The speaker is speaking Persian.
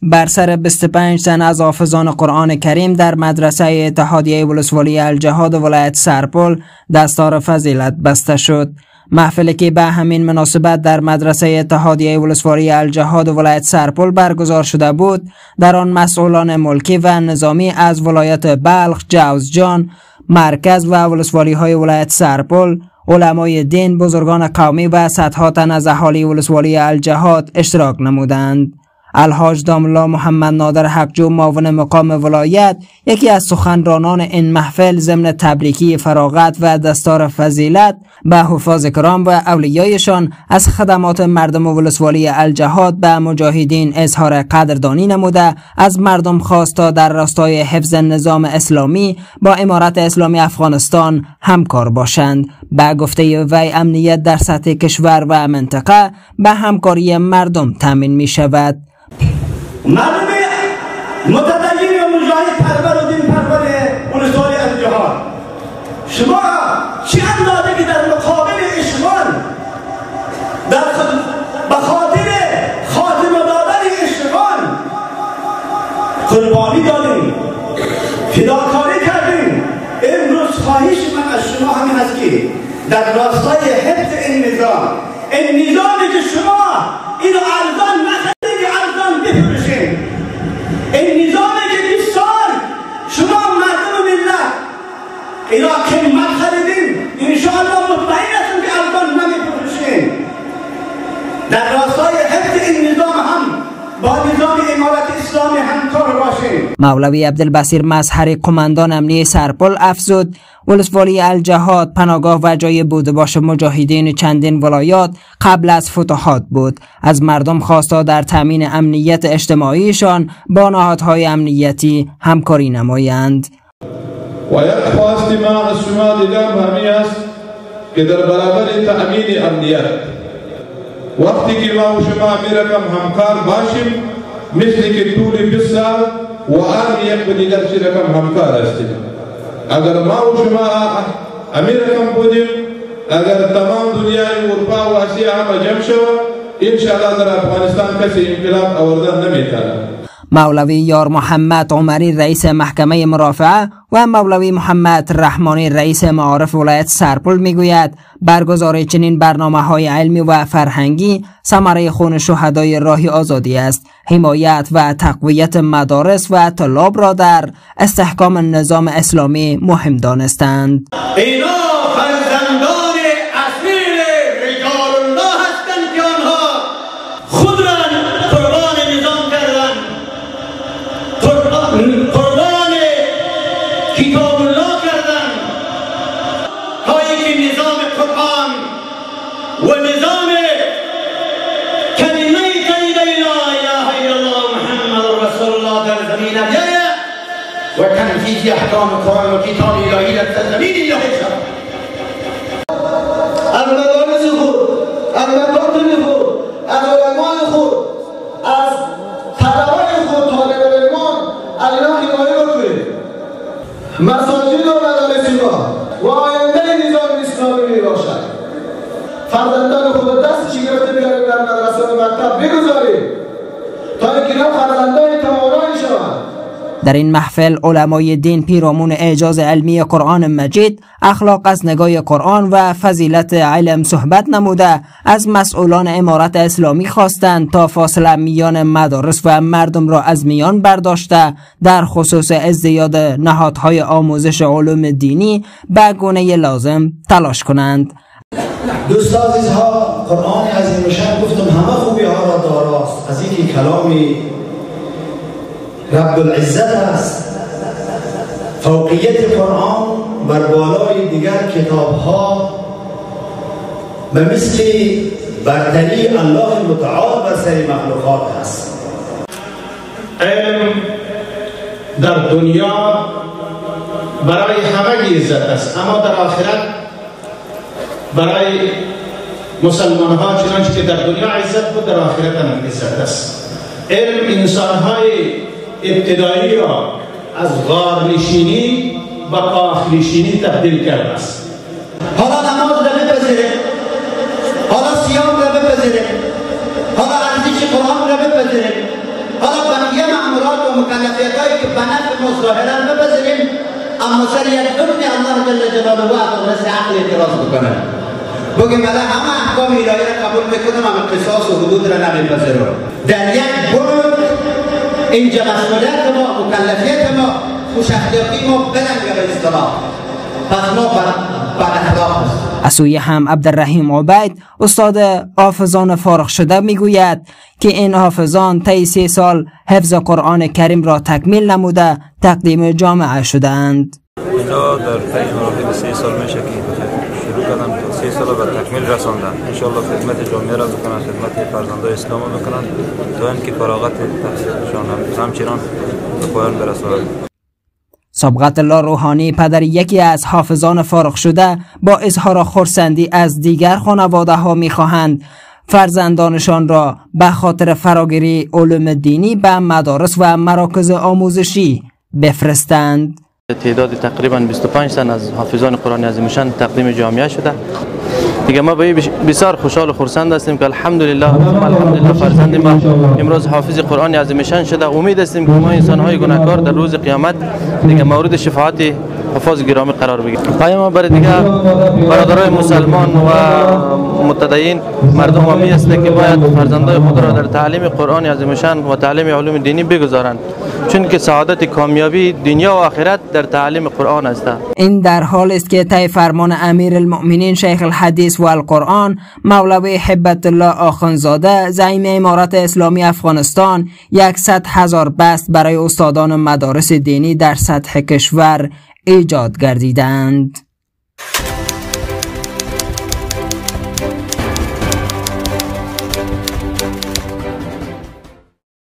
بر سر 25 تن از حافظان قرآن کریم در مدرسه اتحادیه ولسوالی الجهاد ولایت سرپل دستار فضیلت بسته شد. محفلی که به همین مناسبت در مدرسه اتحادیه ولسوالی الجهاد ولایت سرپل برگزار شده بود، در آن مسئولان ملکی و نظامی از ولایت بلخ، جوزجان، مرکز و ولسوالی های ولایت سرپل، علمای دین، بزرگان قومی و صدها تن از اهالی ولسوالی الجهاد اشتراک نمودند. الحاج دامالله محمد نادر حقجو معاون مقام ولایت یکی از سخنرانان این محفل ضمن تبریکی فراغت و دستار فضیلت به حفاظ کرام و اولیایشان از خدمات مردم ولسوالی الجهاد به مجاهدین اظهار قدردانی نموده از مردم خواست تا در راستای حفظ نظام اسلامی با امارت اسلامی افغانستان همکار باشند. به گفته وی امنیت در سطح کشور و منطقه به همکاری مردم تامین می شود. مردم متدین و مجاهد پرور و دین پرور ولسوالی الجهاد، شما چه اندازه که در مقابل اشغال به خاطر خاتمه دادن اشغال قربانی دادیم، فداکاری کردیم. امروز خواهش من از شما همین است که در راستای حفظ این نظامی که شما اینو ارزان نخریدید، ارزان بفروشید. این نظامی که 20 سال شما مردم ملت اینا قیمت خریدین، انشاءالله مطمئن هستم که ارزان نمیفروشید. در راستای حفظ این نظام هم با نظام امارت اسلامی همکار باشید. مولوی عبدالبصیر مظهری قماندان امنیه سرپل افزود ولسوالی الجهاد پناهگاه و جای بوده باش مجاهدین چندین ولایات قبل از فتوحات بود. از مردم خواست تا در تامین امنیت اجتماعیشان با نهادهای امنیتی همکاری نمایند. و یک خواست ما از شما دیگر همی است که در برابر تامین امنیت وقتی که ما و شما میرکم همکار باشیم، مثل که طول 20 سال و یک و دیگر چی رکم همکار هستیم. اگر ما و شما امیرکم بودیم، اگر تمام دنیای اروپا و آسیا هم جمع شود، انشاءالله در افغانستان کسی انقلاب آوردن نمیتونه. مولوی یار محمد عمری رئیس محکمه مرافعه و مولوی محمد رحمانی رئیس معارف ولایت سرپل میگوید برگزاری چنین برنامه‌های علمی و فرهنگی ثمره خون شهدای راه آزادی است. حمایت و تقویت مدارس و طلاب را در استحکام نظام اسلامی مهم دانستند. اینا فرزندان اصیل رجال الله هستند که آنها خود را قربان نظام کردند، قربان کتاب الله کردند تا اینکه نظام قرآن و نظام کلمه لا اله الا الله محمد رسول الله در زمین بیاید و تنفیذ احکام قرآن و کتاب الهی در زمین الهی شد. از مدارس خود، از مکاتب خود، از علمای خود، از طلبای خود، طالب علمان الله حمایت بکنید. مساجد و مدارس ما و آینده نظام اسلامی می باشد. فرزندان خود دستش گرفته بیارید در مدرسه و مکتب بگذارید تا اینکه فرزندان توانایی شوند. در این محفل علمای دین پیرامون اعجاز علمی قرآن مجید، اخلاق از نگاه قرآن و فضیلت علم صحبت نموده از مسئولان امارت اسلامی خواستند تا فاصله میان مدارس و مردم را از میان برداشته در خصوص ازدیاد نهادهای آموزش علوم دینی به گونه لازم تلاش کنند. دوست عزیزها، قرآن عظیم شان گفتم همه خوبی ها را داراست، از اینکه کلامی رب العزت است. فوقیت قرآن بر بالای دیگر کتاب ها به مثل برتری الله متعال بر سر مخلوقات است. علم در دنیا برای همه عزت است، اما در آخرت برای مسلمان ها چنانچه که در دنیا عزت بود در آخرت هم عزت است. علم انسان های ابتدایی را از غار نشینی و کاخ نشینی تبدیل کرده است. حالا نماز را بپذیره، حالا صیام را بپذیره، حالا ارزش قرآن را بپذیره، حالا بقیه و مکلفیت هایی که به نفع ما ظاهرا بپذیریم، اما سر یک حکم الله جل جلاله و رس عقل اعتراض بکنه، بگیم بله همه احکام الهی را قبول میکنم اما قصاص و حدود را نمیپذیرم. در یک بود اینجا مسئولیت ما، مکلفیت ما، خوش اخلاقی ما بلنگ به اصطلاح، پس ما بد اخلاق است. از سوی هم عبدالرحیم عبید استاد حافظان فارغ شده میگوید که این حافظان طی 3 سال حفظ قرآن کریم را تکمیل نموده تقدیم جامعه شدند. اینجا در طی مراحل 3 سال میشه که شروع کردن تا 3 سال به تکمیل رساندن. ان شاء الله خدمت جامعه را بکنن، خدمت فرزندان اسلام را بکنن تا اینکه فراغت تحصیلشان همچنان به پایان برسانند. صبغت الله روحانی پدر یکی از حافظان فارغ شده با اظهار خرسندی از دیگر خانواده ها میخواهند فرزندانشان را به خاطر فراگیری علوم دینی به مدارس و مراکز آموزشی بفرستند. تعداد تقریبا 25 تن از حافظان قرآن عظیم‌شان تقدیم جامعه شده. دیگه ما بسیار خوشحال و خرسند هستیم که الحمدلله فرزند ما امروز حافظ قرآن عظیم‌شان شده. امید هستیم که ما انسان‌های گناهکار در روز قیامت دیگه مورد شفاعت حفاظ گرامی قرار بگیریم. پیام برای دیگه برادرای مسلمان و متدین مردم عامی است که باید فرزندان خود را در تعلیم قرآن عظیم‌شان و تعلیم علوم دینی بگذارند، چون که سعادت کامیابی دنیا و آخرت در تعلیم قرآن است. این در حال است که طی فرمان امیر المؤمنین شیخ الحدیث و القرآن مولوی هبت الله آخوندزاده زعیم امارت اسلامی افغانستان 100,000 بست برای استادان مدارس دینی در سطح کشور ایجاد گردیدند.